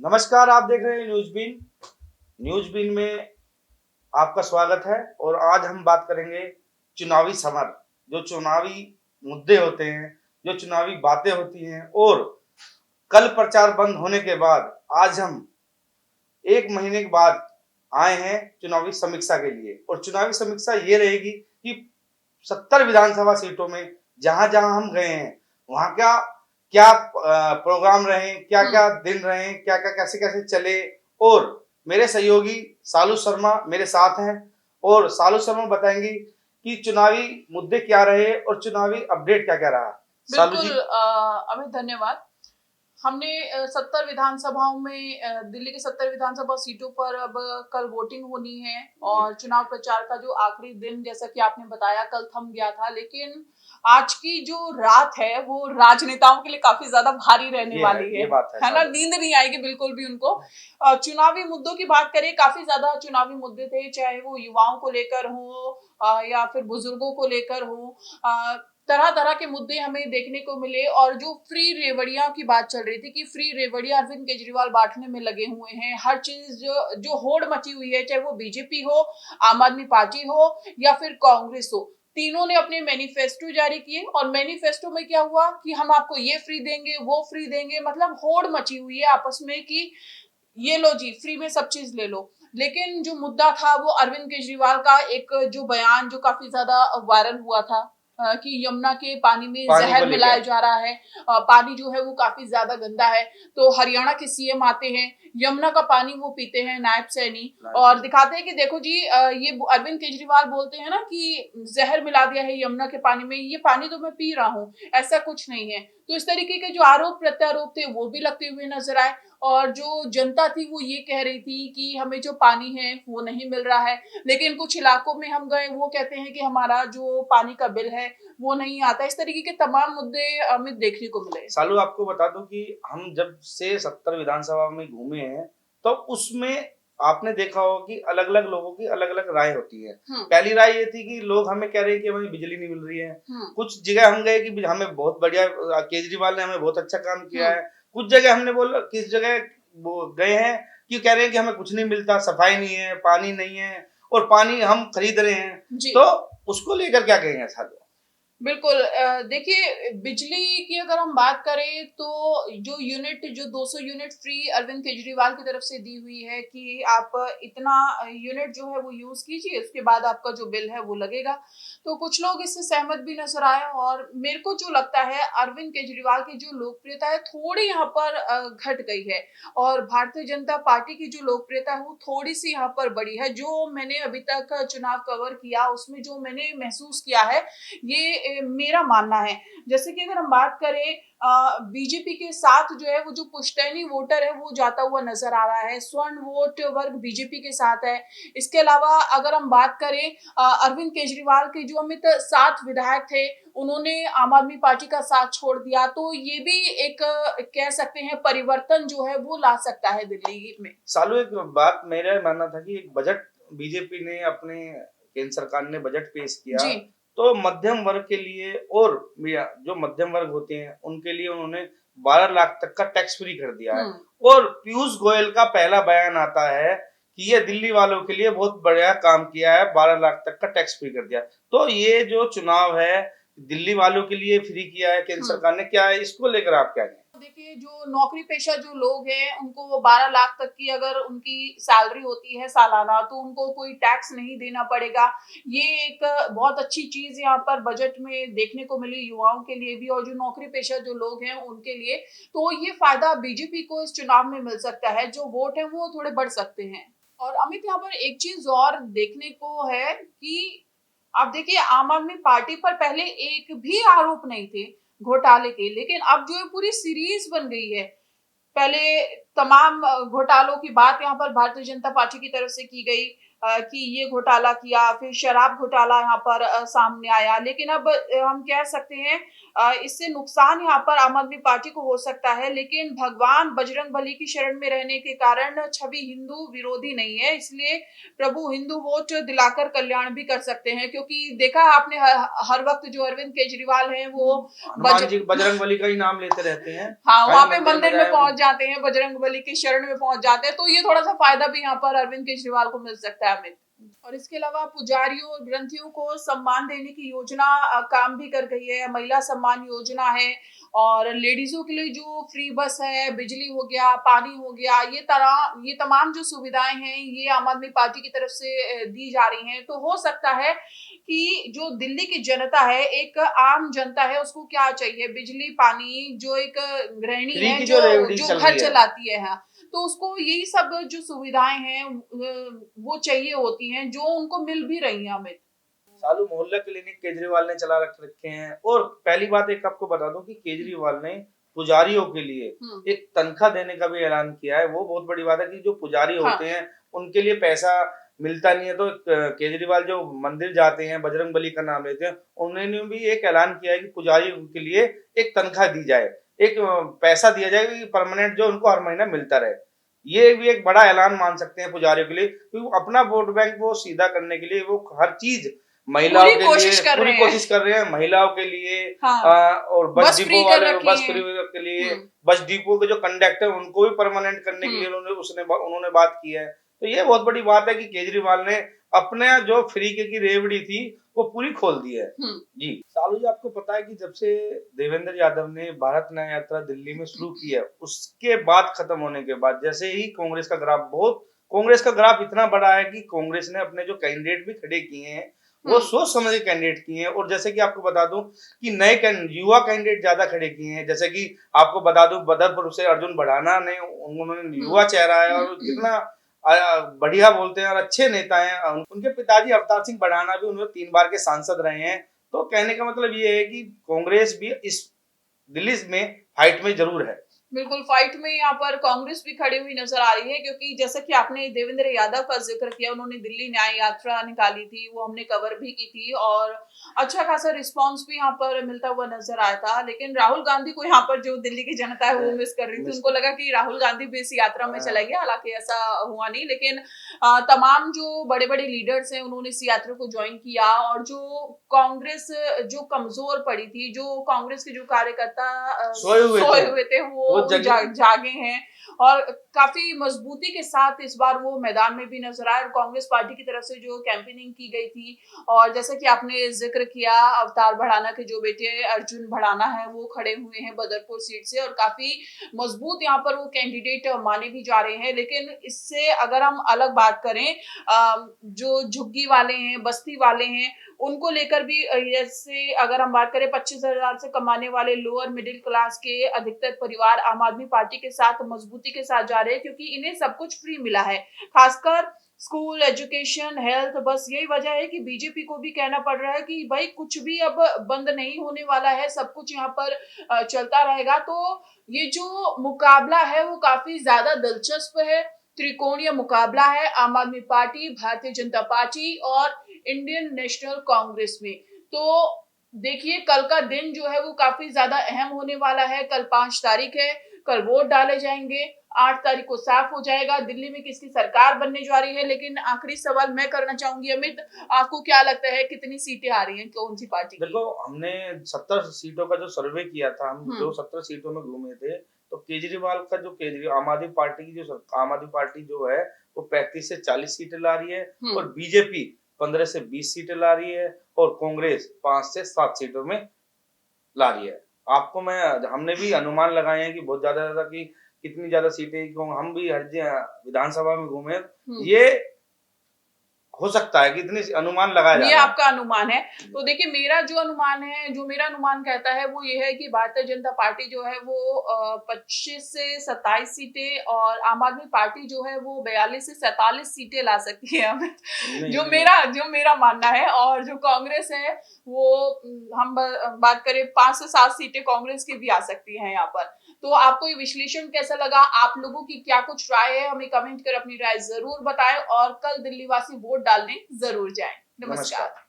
नमस्कार, आप देख रहे हैं न्यूज बीन। न्यूज बीन में आपका स्वागत है और आज हम बात करेंगे चुनावी समर। जो चुनावी मुद्दे होते हैं, जो चुनावी बातें होती हैं, और कल प्रचार बंद होने के बाद आज हम 1 महीने के बाद आए हैं चुनावी समीक्षा के लिए। और चुनावी समीक्षा ये रहेगी कि 70 विधानसभा सीटों में जहां जहां हम गए हैं वहां क्या क्या प्रोग्राम रहे, क्या क्या दिन रहे, क्या क्या कैसे कैसे चले। और मेरे सहयोगी सालू शर्मा मेरे साथ हैं और सालू शर्मा बताएंगी कि चुनावी मुद्दे क्या रहे और चुनावी अपडेट क्या क्या रहा। सालू जी। बिल्कुल अमित, धन्यवाद। हमने 70 विधानसभाओं में दिल्ली की 70 विधानसभा सीटों पर अब कल वोटिंग होनी है और चुनाव प्रचार का जो आखिरी दिन, जैसा कि आपने बताया, कल थम गया था। लेकिन आज की जो रात है वो राजनेताओं के लिए काफी ज्यादा भारी रहने वाली ये बात है ना। सालू। नींद नहीं आएगी बिल्कुल भी उनको। चुनावी मुद्दों की बात करें, काफी ज्यादा चुनावी मुद्दे थे, चाहे वो युवाओं को लेकर हो या फिर बुजुर्गों को लेकर हो। तरह तरह के मुद्दे हमें देखने को मिले। और जो फ्री रेवड़ियां की बात चल रही थी कि फ्री रेवड़ियां अरविंद केजरीवाल बांटने में लगे हुए हैं, हर चीज जो होड़ मची हुई है, चाहे वो बीजेपी हो, आम आदमी पार्टी हो या फिर कांग्रेस हो, तीनों ने अपने मैनिफेस्टो जारी किए। और मैनिफेस्टो में क्या हुआ कि हम आपको ये फ्री देंगे, वो फ्री देंगे, मतलब होड़ मची हुई है आपस में कि ये लो जी, फ्री में सब चीज ले लो। लेकिन जो मुद्दा था वो अरविंद केजरीवाल का एक जो बयान जो काफी ज्यादा वायरल हुआ था कि यमुना के पानी में पानी को जहर लेकर मिलाया जा रहा है। पानी जो है वो काफी ज्यादा गंदा है। तो हरियाणा के सीएम आते हैं, यमुना का पानी वो पीते हैं, नायब सैनी, और दिखाते हैं कि देखो जी, ये अरविंद केजरीवाल बोलते हैं ना कि जहर मिला दिया है यमुना के पानी में, ये पानी तो मैं पी रहा हूँ, ऐसा कुछ नहीं है। तो इस तरीके के जो आरोप प्रत्यारोप थे वो भी लगते हुए नजर आए। और जो जनता थी वो ये कह रही थी कि हमें जो पानी है वो नहीं मिल रहा है। लेकिन कुछ इलाकों में हम गए, वो कहते हैं कि हमारा जो पानी का बिल है वो नहीं आता। इस तरीके के तमाम मुद्दे हमें देखने को मिले। सालू, आपको बता दूं कि हम जब से 70 विधानसभा में घूमे हैं तो उसमें आपने देखा होगा कि अलग अलग लोगों की अलग अलग राय होती है। पहली राय ये थी कि लोग हमें कह रहे हैं कि हमें बिजली नहीं मिल रही है। कुछ जगह हम गए कि हमें बहुत बढ़िया, केजरीवाल ने हमें बहुत अच्छा काम किया है। कुछ जगह हमने बोला, किस जगह वो गए हैं कि कह रहे हैं कि हमें कुछ नहीं मिलता, सफाई नहीं है, पानी नहीं है, और पानी हम खरीद रहे हैं। तो उसको लेकर क्या कहेंगे सालू? बिल्कुल। देखिए, बिजली की अगर हम बात करें तो जो यूनिट, जो 200 यूनिट फ्री अरविंद केजरीवाल की तरफ से दी हुई है कि आप इतना यूनिट जो है वो यूज कीजिए, उसके बाद आपका जो बिल है वो लगेगा। तो कुछ लोग इससे सहमत भी नजर आए। और मेरे को जो लगता है, अरविंद केजरीवाल की जो लोकप्रियता है थोड़ी यहाँ पर घट गई है, और भारतीय जनता पार्टी की जो लोकप्रियता है वो थोड़ी सी यहाँ पर बढ़ी है। जो मैंने अभी तक चुनाव कवर किया उसमें जो मैंने महसूस किया है, ये मेरा मानना है। जैसे कि अगर हम बात करें, बीजेपी के साथ जो है वो जो पुश्तैनी वोटर है वो जाता हुआ नजर आ रहा है, स्वर्ण वोट वर्ग बीजेपी के साथ है। इसके अलावा अगर हम बात करें, अरविंद केजरीवाल के जो अमित 7 विधायक थे, उन्होंने आम आदमी पार्टी का साथ छोड़ दिया। तो ये भी एक कह सकते हैं परिवर्तन जो है वो ला सकता है दिल्ली में। सालू, एक बात मेरा मानना था कि एक बजट बीजेपी ने अपने केंद्र सरकार ने बजट पेश किया जी। तो मध्यम वर्ग के लिए, और जो मध्यम वर्ग होते हैं उनके लिए उन्होंने 12 लाख तक का टैक्स फ्री कर दिया है। और पीयूष गोयल का पहला बयान आता है कि ये दिल्ली वालों के लिए बहुत बढ़िया काम किया है, 12 लाख तक का टैक्स फ्री कर दिया। तो ये जो चुनाव है दिल्ली वालों के लिए फ्री किया है केंद्र सरकार ने, क्या है इसको लेकर आप क्या कहें? देखिए, जो नौकरी पेशा जो लोग हैं उनको वो 12 लाख तक की अगर उनकी सैलरी होती है सालाना, तो उनको कोई टैक्स नहीं देना पड़ेगा। ये एक बहुत अच्छी चीज यहाँ पर बजट में देखने को मिली युवाओं के लिए भी, और जो नौकरी पेशा जो लोग हैं उनके लिए। तो ये फायदा बीजेपी को इस चुनाव में मिल सकता है, जो वोट है वो थोड़े बढ़ सकते हैं। और अमित, यहाँ पर एक चीज और देखने को है कि आप देखिए, आम आदमी पार्टी पर पहले एक भी आरोप नहीं थे घोटाले के, लेकिन अब जो है पूरी सीरीज बन गई है। पहले तमाम घोटालों की बात यहाँ पर भारतीय जनता पार्टी की तरफ से की गई, कि ये घोटाला किया, फिर शराब घोटाला यहाँ पर सामने आया। लेकिन अब हम कह सकते हैं इससे नुकसान यहाँ पर आम आदमी पार्टी को हो सकता है, लेकिन भगवान बजरंगबली की शरण में रहने के कारण छवि हिंदू विरोधी नहीं है, इसलिए प्रभु हिंदू वोट दिलाकर कल्याण भी कर सकते हैं। क्योंकि देखा है आपने हर वक्त जो अरविंद केजरीवाल हैं वो हनुमान जी बजरंगबली का ही नाम लेते रहते हैं, हाँ, कहीं वहां पे मंदिर मंदिर में जाए। पहुंच जाते हैं, बजरंगबली की शरण में पहुंच जाते हैं, तो ये थोड़ा सा फायदा भी यहाँ पर अरविंद केजरीवाल को मिल सकता है अमित। और इसके अलावा पुजारियों और ग्रंथियों को सम्मान देने की योजना काम भी कर गई है, महिला सम्मान योजना है, और लेडीजों के लिए जो फ्री बस है, बिजली हो गया, पानी हो गया, ये तमाम जो सुविधाएं हैं ये आम आदमी पार्टी की तरफ से दी जा रही हैं। तो हो सकता है कि जो दिल्ली की जनता है, एक आम जनता है, उसको क्या चाहिए, बिजली पानी, जो एक गृहिणी फ्री है की जो जो रेवड़ी जो चल घर रही है, चलाती है, हाँ, तो उसको यही सब जो सुविधाएं हैं वो चाहिए होती हैं, जो उनको मिल भी रही हैं अमित। सालू मोहल्ला क्लिनिक केजरीवाल ने चला रखे हैं। और पहली बात एक आपको बता दूं कि केजरीवाल ने पुजारियों के लिए एक तनख्वाह देने का भी ऐलान किया है। वो बहुत बड़ी बात है कि जो पुजारी हाँ, होते हैं उनके लिए पैसा मिलता नहीं है, तो केजरीवाल जो मंदिर जाते हैं, बजरंगबली का नाम लेते हैं, उन्होंने भी एक ऐलान किया है कि पुजारियों के लिए एक तनख्वाह दी जाए, एक पैसा दिया जाए कि परमानेंट जो उनको हर महीना मिलता रहे। ये भी एक बड़ा ऐलान मान सकते हैं पुजारियों के लिए, क्योंकि अपना वोट बैंक वो सीधा करने के लिए वो हर चीज महिलाओं पूरी के कोशिश लिए कर पूरी रहे हैं। कोशिश कर रहे हैं, महिलाओं के लिए हाँ, और बस बस फ्री डिपो कर वाले रखी बस है। फ्री के लिए, बस डिपो के जो कंडक्टर उनको भी परमानेंट करने के लिए उन्होंने बात की है। तो ये बहुत बड़ी बात है कि केजरीवाल ने अपने जो फ्री की रेवड़ी थी वो पूरी खोल दी है। जी सालू जी, आपको पता है कि जब से देवेंद्र यादव ने भारत न्याय यात्रा दिल्ली में शुरू की है, उसके बाद खत्म होने के बाद जैसे ही कांग्रेस का ग्राफ इतना बड़ा है कि कांग्रेस ने अपने जो कैंडिडेट भी खड़े किए हैं वो सोच समझ के कैंडिडेट किए हैं। और जैसे कि आपको बता दूं कि युवा कैंडिडेट ज्यादा खड़े किए हैं। जैसे कि आपको बता दूं बदरपुर से अर्जुन बढ़ाना ने, उन्होंने युवा चेहरा है और कितना बढ़िया बोलते हैं और अच्छे नेता हैं। उनके पिताजी अवतार सिंह बढ़ाना भी उन्होंने 3 बार के सांसद रहे हैं। तो कहने का मतलब ये है कि कांग्रेस भी इस दिल्ली में फाइट में जरूर है। बिल्कुल, फाइट में यहाँ पर कांग्रेस भी खड़ी हुई नजर आ रही है, क्योंकि जैसा कि आपने देवेंद्र यादव का जिक्र किया, उन्होंने दिल्ली न्याय यात्रा निकाली थी, वो हमने कवर भी की थी और अच्छा खासा रिस्पांस भी यहाँ पर मिलता हुआ नजर आया था। लेकिन राहुल गांधी को यहाँ पर जो दिल्ली की जनता है वो मिस कर रही थी, उनको लगा कि राहुल गांधी भी इस यात्रा में चलेंगे, हालांकि ऐसा हुआ नहीं। लेकिन तमाम जो बड़े बड़े लीडर्स हैं उन्होंने इस यात्रा को ज्वाइन किया, और जो कांग्रेस जो कमजोर पड़ी थी, जो कांग्रेस के जो कार्यकर्ता सोए हुए थे वो जागे हैं, और काफी मजबूती के साथ इस बार वो मैदान में भी नजर आए। और कांग्रेस पार्टी की तरफ से जो कैंपेनिंग की गई थी, और जैसे कि आपने जिक्र किया, अवतार भड़ाना के जो बेटे अर्जुन भड़ाना है वो खड़े हुए हैं बदरपुर सीट से, और काफी मजबूत यहाँ पर वो कैंडिडेट माने भी जा रहे हैं। लेकिन इससे अगर हम अलग बात करें, जो झुग्गी वाले हैं, बस्ती वाले हैं, उनको लेकर भी जैसे अगर हम बात करें 25,000 से कमाने वाले लोअर मिडिल क्लास के अधिकतर परिवार आम आदमी पार्टी के साथ मजबूती के साथ जा रहे हैं, क्योंकि इन्हें सब कुछ फ्री मिला है, खासकर स्कूल, एजुकेशन, हेल्थ। बस यही वजह है कि बीजेपी को भी कहना पड़ रहा है कि भाई कुछ भी अब बंद नहीं होने वाला है, सब कुछ यहाँ पर चलता रहेगा। तो ये जो मुकाबला है वो काफी ज्यादा दिलचस्प है, त्रिकोणीय मुकाबला है आम आदमी पार्टी, भारतीय जनता पार्टी और इंडियन नेशनल कांग्रेस में। तो देखिए कल का दिन जो है वो काफी ज्यादा अहम होने वाला है। कल 5 तारीख है, कल वोट डाले जाएंगे, 8 तारीख को साफ हो जाएगा दिल्ली में किसकी सरकार बनने जा रही है। लेकिन आखिरी सवाल मैं करना चाहूंगी अमित, आपको क्या लगता है कितनी सीटें आ रही हैं कौन सी पार्टी की? देखो, हमने 70 सीटों का जो सर्वे किया था, हम जो 70 सीटों में घूमे थे, तो केजरीवाल का जो आम आदमी पार्टी की जो आम आदमी पार्टी जो है वो 35 से 40 सीटें ला रही है, और बीजेपी 15 से 20 सीटें ला रही है, और कांग्रेस 5 से 7 सीटों में ला रही है। आपको मैं हमने भी अनुमान लगाए हैं कि बहुत ज्यादा कि कितनी ज्यादा सीटें, क्यों हम भी हर विधानसभा में घूमे, ये हो सकता है, कितनी अनुमान लगाया जा ये रहा है? आपका अनुमान है। तो देखिए मेरा जो अनुमान है, जो मेरा अनुमान कहता है वो ये है कि भारतीय जनता पार्टी जो है वो 25 से 27 सीटें और आम आदमी पार्टी जो है वो 42 से 47 सीटें ला सकती है अमित। नहीं जो नहीं, मेरा मानना है। और जो कांग्रेस है वो हम बात करें 5 से 7 सीटें कांग्रेस की भी आ सकती हैं यहाँ पर। तो आपको ये विश्लेषण कैसा लगा? आप लोगों की क्या कुछ राय है? हमें कमेंट कर अपनी राय जरूर बताएं और कल दिल्ली वासी वोट डालने जरूर जाएं। नमस्कार। नमस्कार।